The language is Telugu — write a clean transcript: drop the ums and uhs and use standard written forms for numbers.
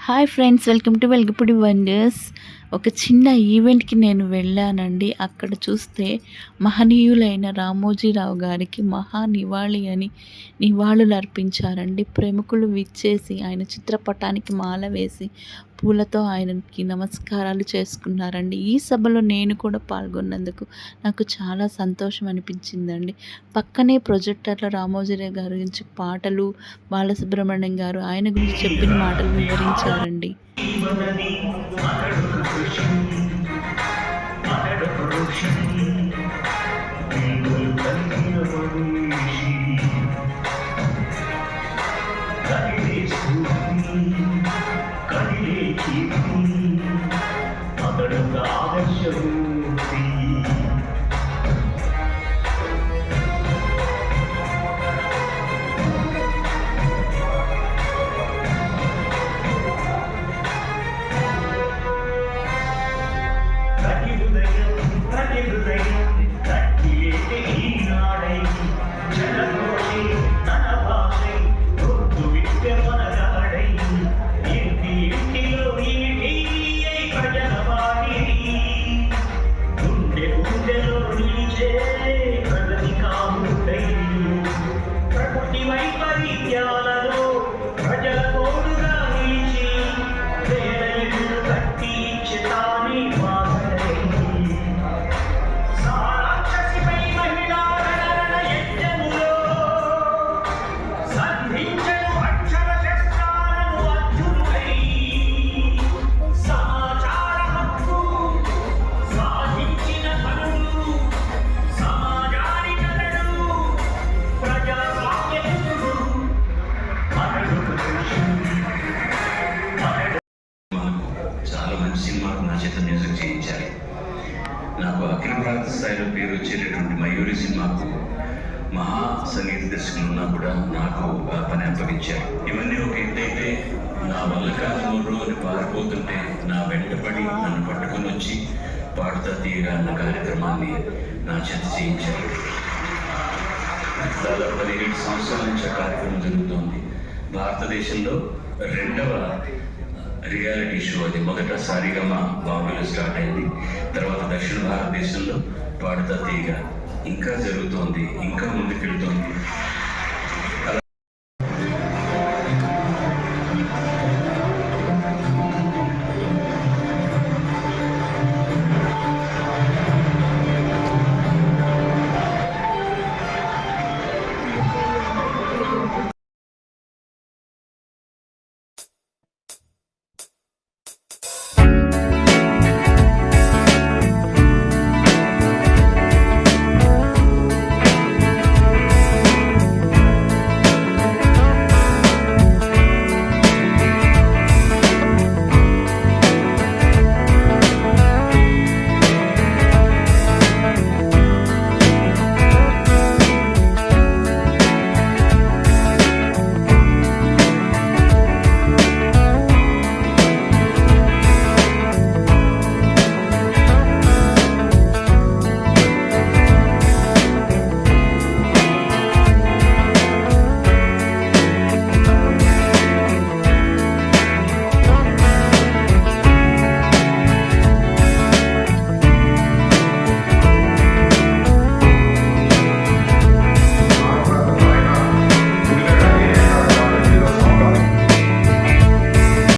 Hi friends, welcome to Velagapudi wonders. ఒక చిన్న ఈవెంట్కి నేను వెళ్ళానండి. అక్కడ చూస్తే మహనీయులైన రామోజీరావు గారికి మహా నివాళి అని నివాళులు అర్పించారండి. ప్రముఖులు విచ్చేసి ఆయన చిత్రపటానికి మాల వేసి పూలతో ఆయనకి నమస్కారాలు చేసుకున్నారండి. ఈ సభలో నేను కూడా పాల్గొన్నందుకు నాకు చాలా సంతోషం అనిపించిందండి. పక్కనే ప్రొజెక్టర్లో రామోజీరావు గారి గురించి పాటలు, బాలసుబ్రహ్మణ్యం గారు ఆయన గురించి చెప్పిన మాటలు వివరించారండి. సినిమాకు నా చేత మ్యూజిక్ చేయించాలి. నాకు అఖిల భారత స్థాయిలో పేరు వచ్చేటటువంటి మయూరి సినిమాకు మహా సంగీత దర్శకులు ఉన్నా కూడా నాకు ఆ పని అప్పగించారు. ఇవన్నీ ఒక ఏంటంటే నా వల్ల కాదు అని పారిపోతుంటే నా వెంటపడి నన్ను పట్టుకొని వచ్చి పాడుతా తీయగా అన్న కార్యక్రమాన్ని నా చేత చేయించారు. దాదాపు 17 సంవత్సరాల నుంచి ఆ కార్యక్రమం జరుగుతోంది. భారతదేశంలో రెండవ రియాలిటీ షో అది. మొదట సారిగమా బాంబేలో స్టార్ట్ అయింది. తర్వాత దక్షిణ భారతదేశంలో పాడుతా తీగ ఇంకా జరుగుతోంది, ఇంకా ముందుకెళ్తోంది.